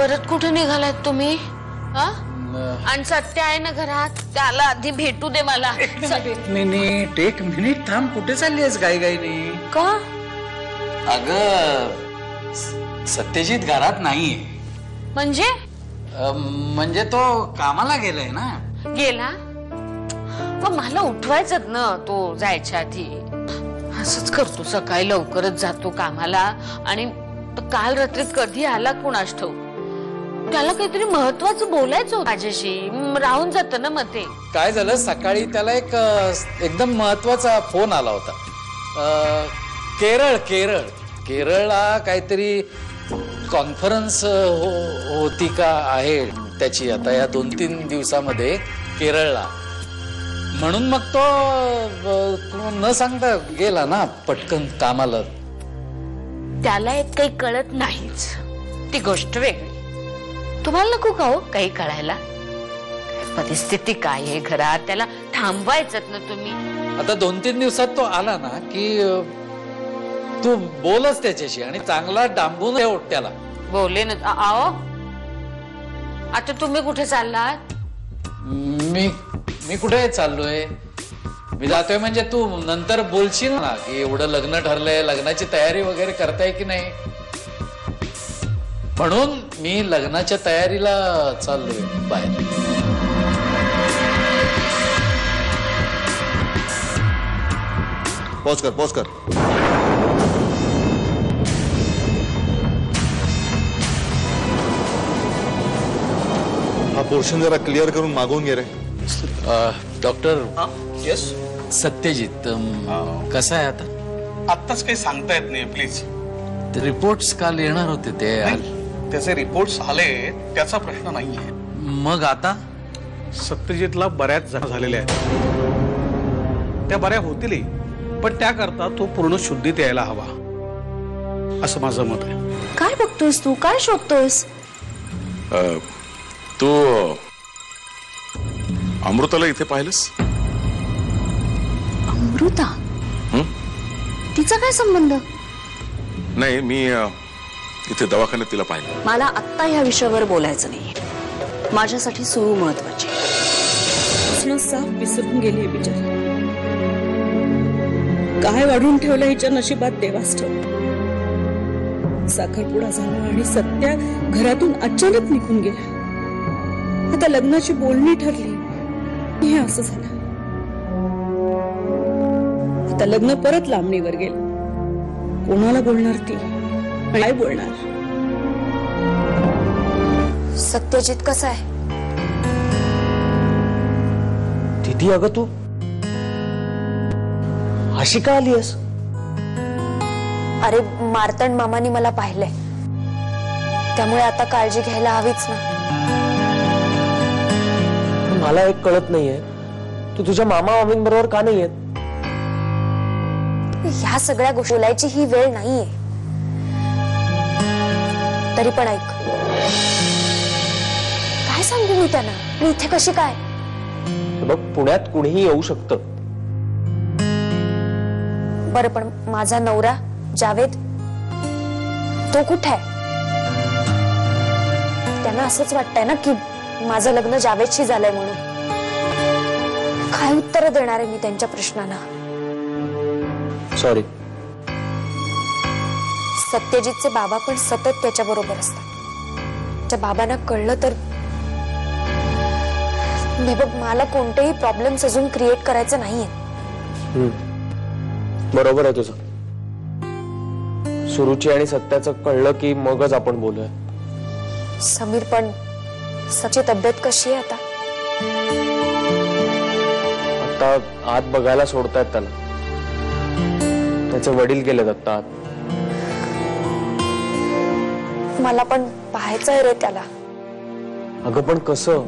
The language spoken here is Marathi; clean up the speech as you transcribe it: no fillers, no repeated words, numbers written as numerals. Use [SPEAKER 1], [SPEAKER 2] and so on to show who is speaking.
[SPEAKER 1] परत कुठे निघालात तुम्ही? हा? आणि सत्य आहे ना घरात? त्याला आधी भेटू दे मला.
[SPEAKER 2] एक मिनिट थांब. कुठे चालली आहेस गाई गाईने?
[SPEAKER 1] का?
[SPEAKER 2] अगं सत्यजित घरात नाहीये. म्हणजे तो कामाला गेलाय ना.
[SPEAKER 1] गेला? मग मला उठवायचं ना तो जायच्या आधी. असंच करतो, सकाळी लवकरच जातो कामाला आणि काल रात्री कधी आला कुणास ठाऊक. त्याला काहीतरी महत्वाचं बोलायचं होतं माझ्याशी, राहून जातं ना मग ते.
[SPEAKER 2] काय झालं, सकाळी त्याला एक एकदम महत्वाचा फोन आला होता. केरळला काहीतरी कॉन्फरन्स होती का आहे त्याची आता या 2-3 दिवसामध्ये केरळला. म्हणून मग तो न सांगता गेला ना पटकन कामाला.
[SPEAKER 1] त्याला एक काही कळत नाहीच, ती गोष्ट वेगळी. तुम्हाला नको का हो काही कळायला? परिस्थिती काय आहे घरात, त्याला थांबवायचं ना तुम्ही.
[SPEAKER 2] आता 2-3 दिवसात तो आला ना की तू बोलच त्याच्याशी आणि चांगला डांबून ठेव त्याला.
[SPEAKER 1] बोले ना. आओ आता तुम्ही कुठे चाललात?
[SPEAKER 2] मी कुठे चाललोय? मी जातोय म्हणजे तू नंतर बोलशील ना की एवढं लग्न ठरलंय, लग्नाची तयारी वगैरे करताय की नाही, म्हणून मी लग्नाच्या तयारीला चाललोय बाहेर.
[SPEAKER 3] पॉज कर. हा पोर्शन जरा क्लिअर करून मागवून घे रे.
[SPEAKER 2] डॉक्टर.
[SPEAKER 4] येस
[SPEAKER 2] सत्यजित कसा आहे आता?
[SPEAKER 4] आत्ताच काही सांगता येत नाही प्लीज.
[SPEAKER 2] रिपोर्ट्स काल येणार होते ते.
[SPEAKER 4] त्याचे रिपोर्ट्स आले, त्याचा प्रश्न नाहीये.
[SPEAKER 2] मग आता
[SPEAKER 4] सत्यजितला बऱ्याच झालेल्या आहेत. त्या बऱ्या होतीलही, पण त्याकरता तो पूर्ण शुद्धीत यायला हवा असं माझं मत आहे.
[SPEAKER 5] काय बघतोयस तू? काय शोधतोयस?
[SPEAKER 6] तू अमृताला इथे पाहिलंस?
[SPEAKER 5] अमृता? तिचा काय संबंध?
[SPEAKER 6] नाही, मी इथे दवाखान्यात तिला पाहिलं.
[SPEAKER 5] मला आत्ता या विषयावर बोलायचं नाही. माझ्यासाठी सुरू महत्वाची.
[SPEAKER 7] साफ विसरून गेली बिचारी. काय वाढून ठेवलं हिच्या नशिबात देवास ठेव. साखरपुडा झाला आणि सत्या घरातून अचानक निघून गेला. आता लग्नाची बोलणी ठरली, हे असं झालं. आता लग्न परत लांबणीवर गेलं. कोणाला बोलणार ती? काय बोलणार?
[SPEAKER 5] सत्यजित कसा आहे?
[SPEAKER 8] दीदी, अगं तू अशी का आलीस?
[SPEAKER 5] अरे मार्तंड मामानी मला पाहिलंय, त्यामुळे आता काळजी घ्यायला हवीच ना.
[SPEAKER 8] मला एक कळत नाहीये, तू तुझ्या मामा मामींबरोबर का नाही येत?
[SPEAKER 5] ह्या सगळ्या गोष्टी बोलायची ही वेळ नाहीये. तरी पण ऐक, काय सांगू मी त्यांना? मी इथे कशी काय?
[SPEAKER 8] बघ, पुण्यात कुणीही येऊ शकतं.
[SPEAKER 5] बरं, पण माझा नवरा जावेद तो कुठे आहे? त्यांना असंच वाटतंय ना की माझं लग्न जावेदशी झालंय म्हणून. काय उत्तर देणार आहे मी त्यांच्या प्रश्नांना?
[SPEAKER 8] सॉरी.
[SPEAKER 5] सत्यजितचे बाबा पण सतत त्याच्या बरोबर असतात. त्या बाबांना कळलं तर बघ, मला कोणतेही प्रॉब्लेम्स अजून क्रिएट करायचे नाहीये.
[SPEAKER 8] बरोबर आहे तुझं. सुरुची आणि सत्याचं कळलं की मगच आपण बोलूया.
[SPEAKER 5] समीर, पण सची तब्येत कशी आहे आता?
[SPEAKER 8] आता आत बघायला सोडतायत त्याला. त्याचे वडील गेलेत आता आत.
[SPEAKER 5] मला पण पाहायचंय रे त्याला.
[SPEAKER 8] अगं पण कसं?